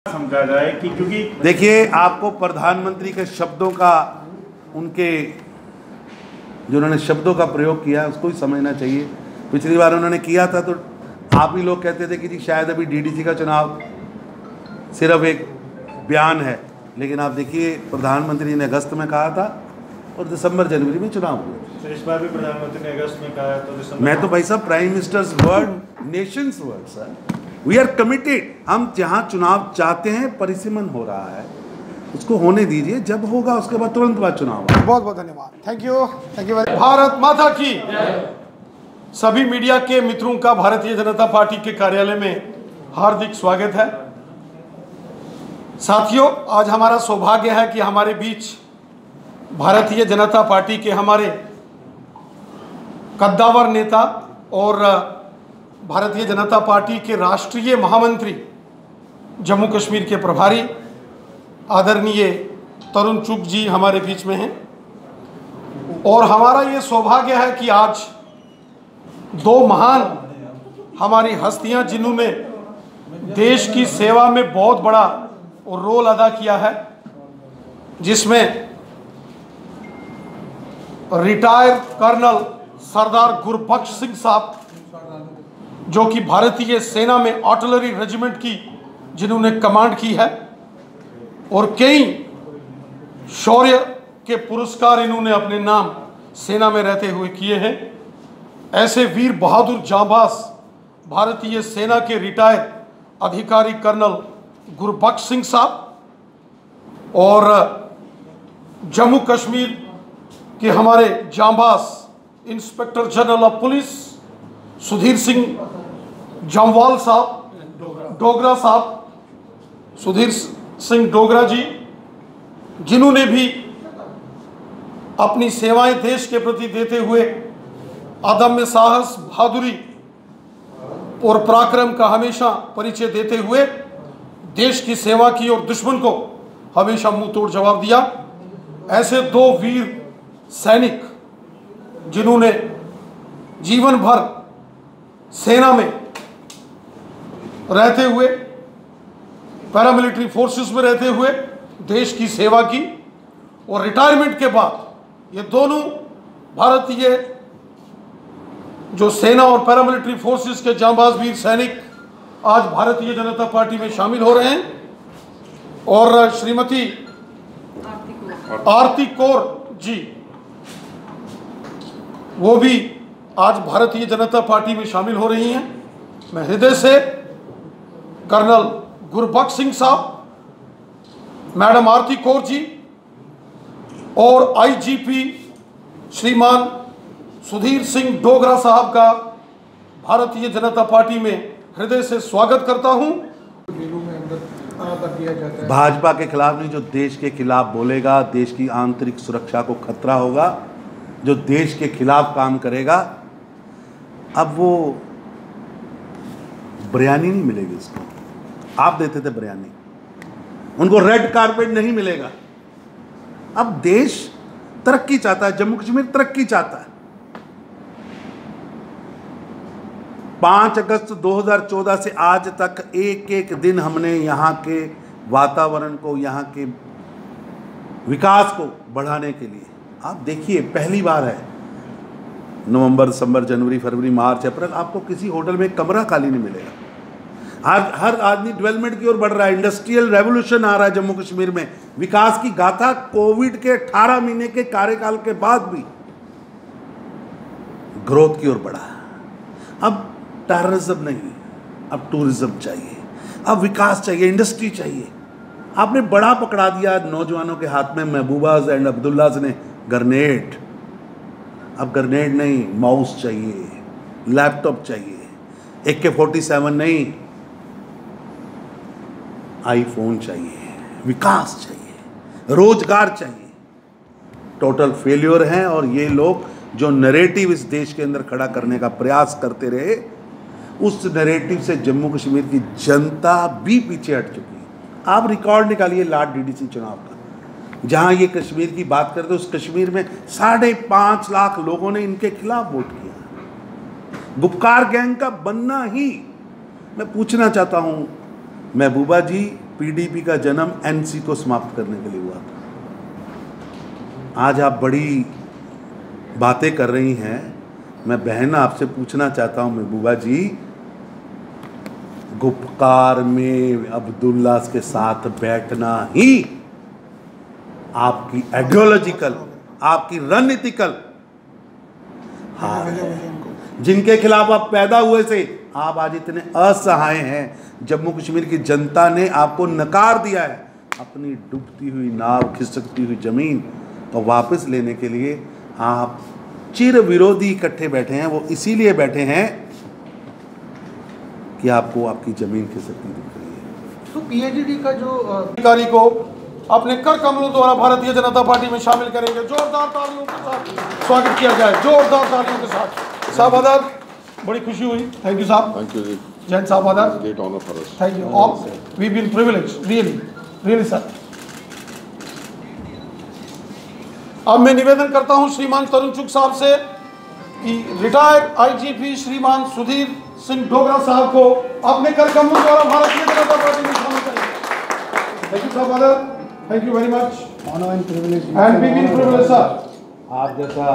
समझा जाए कि क्योंकि देखिए, आपको प्रधानमंत्री के शब्दों का, उनके जो उन्होंने शब्दों का प्रयोग किया उसको ही समझना चाहिए। पिछली बार उन्होंने किया था तो आप ही लोग कहते थे कि जी शायद अभी डीडीसी का चुनाव सिर्फ एक बयान है, लेकिन आप देखिए प्रधानमंत्री ने अगस्त में कहा था और दिसंबर जनवरी में चुनाव हुए। तो इस बार भी प्रधानमंत्री ने अगस्त में कहा तो दिसंबर। मैं तो भाई साहब prime minister's word, nation's word sir, we are committed. हम जहाँ चुनाव चाहते हैं, परिसीमन हो रहा है, उसको होने दीजिए, जब होगा उसके बाद तुरंत बाद चुनाव। बहुत बहुत धन्यवाद, थैंक यू वेरी। भारत माता की। सभी मीडिया के मित्रों का भारतीय जनता पार्टी के कार्यालय में हार्दिक स्वागत है। साथियों, आज हमारा सौभाग्य है कि हमारे बीच भारतीय जनता पार्टी के हमारे कद्दावर नेता और भारतीय जनता पार्टी के राष्ट्रीय महामंत्री, जम्मू कश्मीर के प्रभारी आदरणीय तरुण चुग जी हमारे बीच में हैं। और हमारा ये सौभाग्य है कि आज दो महान हमारी हस्तियां, जिन्होंने देश की सेवा में बहुत बड़ा रोल अदा किया है, जिसमें रिटायर्ड कर्नल सरदार गुरबख्श सिंह साहब, जो कि भारतीय सेना में आर्टिलरी रेजिमेंट की जिन्होंने कमांड की है, और कई शौर्य के पुरस्कार इन्होंने अपने नाम सेना में रहते हुए किए हैं। ऐसे वीर बहादुर जांबाज भारतीय सेना के रिटायर्ड अधिकारी कर्नल गुरबख्श सिंह साहब और जम्मू कश्मीर के हमारे जांबाज inspector general of police Sudhir Singh Jamwal साहब, डोगरा साहब, सुधीर सिंह डोगरा जी, जिन्होंने भी अपनी सेवाएं देश के प्रति देते हुए अदम्य साहस, बहादुरी और पराक्रम का हमेशा परिचय देते हुए देश की सेवा की और दुश्मन को हमेशा मुंह तोड़ जवाब दिया। ऐसे दो वीर सैनिक, जिन्होंने जीवन भर सेना में रहते हुए, पैरामिलिट्री फोर्सेस में रहते हुए देश की सेवा की, और रिटायरमेंट के बाद ये दोनों भारतीय जो सेना और पैरामिलिट्री फोर्सेस के जांबाज वीर सैनिक आज भारतीय जनता पार्टी में शामिल हो रहे हैं। और श्रीमती आरती कौर जी, वो भी आज भारतीय जनता पार्टी में शामिल हो रही हैं। मैं हृदय से कर्नल गुरबख्श सिंह साहब, मैडम आरती कौर जी और आईजीपी श्रीमान सुधीर सिंह डोगरा साहब का भारतीय जनता पार्टी में हृदय से स्वागत करता हूं। भाजपा के खिलाफ नहीं, जो देश के खिलाफ बोलेगा, देश की आंतरिक सुरक्षा को खतरा होगा, जो देश के खिलाफ काम करेगा, अब वो बिरयानी नहीं मिलेगी उसको। आप देते थे बिरयानी, उनको रेड कारपेट नहीं मिलेगा। अब देश तरक्की चाहता है, जम्मू कश्मीर तरक्की चाहता है। 5 अगस्त 2014 से आज तक एक एक दिन हमने यहाँ के वातावरण को, यहाँ के विकास को बढ़ाने के लिए, आप देखिए पहली बार है नवंबर, दिसंबर, जनवरी, फरवरी, मार्च, अप्रैल, आपको किसी होटल में कमरा खाली नहीं मिलेगा। हर आदमी डेवलपमेंट की ओर बढ़ रहा है। इंडस्ट्रियल रेवोल्यूशन आ रहा है जम्मू कश्मीर में। विकास की गाथा कोविड के 18 महीने के कार्यकाल के बाद भी ग्रोथ की ओर बढ़ा। अब टेररिज्म नहीं, अब टूरिज्म चाहिए, अब विकास चाहिए, इंडस्ट्री चाहिए। आपने बड़ा पकड़ा दिया नौजवानों के हाथ में, महबूबाज एंड अब्दुल्लाज ने ग्रेनेड। अब ग्रेनेड नहीं, माउस चाहिए, लैपटॉप चाहिए, AK-47 नहीं, आईफोन चाहिए, विकास चाहिए, रोजगार चाहिए। टोटल फेल्योर हैं। और ये लोग जो नैरेटिव इस देश के अंदर खड़ा करने का प्रयास करते रहे, उस नैरेटिव से जम्मू कश्मीर की जनता भी पीछे हट चुकी है। आप रिकॉर्ड निकालिए लाट डीडीसी चुनाव का, जहां ये कश्मीर की बात करते, उस कश्मीर में 5.5 लाख लोगों ने इनके खिलाफ वोट किया। गुपकार गैंग का बनना ही, मैं पूछना चाहता हूं महबूबा जी, पीडीपी का जन्म एनसी को समाप्त करने के लिए हुआ था। आज आप बड़ी बातें कर रही हैं। मैं बहन आपसे पूछना चाहता हूं महबूबा जी, गुप्कार में अब्दुल्ला के साथ बैठना ही आपकी आइडियोलॉजिकल, आपकी रणनीतिकल हार है। जिनके खिलाफ आप पैदा हुए से आप आज इतने असहाय हैं। जम्मू कश्मीर की जनता ने आपको नकार दिया है। अपनी डूबती हुई नाव, खिसकती हुई जमीन को वापस लेने के लिए आप चिर विरोधी इकट्ठे बैठे हैं। वो इसीलिए बैठे हैं कि आपको आपकी जमीन खिसकती दिख रही है। तो पीएचडी का जो अधिकारी को अपने कर कमलों द्वारा भारतीय जनता पार्टी में शामिल करेंगे। जोरदार तालियों के साथ स्वागत किया जाए, जोरदार तालियों के साथ। साहब आदाब, बड़ी खुशी हुई। थैंक यू साहब। Thank you. जैन साहब आदाब। Great honor for us. Thank you all, we been privileged, really sir. अब मैं निवेदन करता हूं श्रीमान तरुण चुग साहब से कि रिटायर्ड आईजीपी श्रीमान सुधीर सिंह डोगरा साहब को अपने कर कमलों द्वारा भारतीय जनता पार्टी में शामिल करेंगे। थैंक यू साहब आदाब, thank you very much. Honour and privilege and we been privileged sir. आप जैसा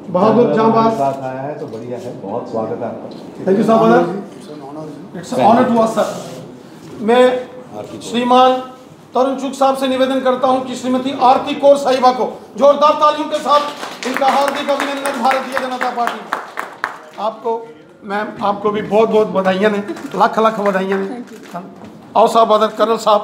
बहादुर जांबाज साथ आया है तो बढ़िया है, बहुत स्वागत है आपका। थैंक यू साहब आदाब, it's honour to us sir. मैं श्रीमान तरुण चुग साहब से निवेदन करता हूं कि श्रीमती आरती कौर साहिबा को जोरदार तालियों के साथ इनका हार्दिक अभिनंदन भारतीय जनता पार्टी। आपको मैम, आपको भी बहुत बहुत बधाइयाँ ने, लाख लाख बधाइयाँ ने। आओ साहब आदर कर्नल साहब।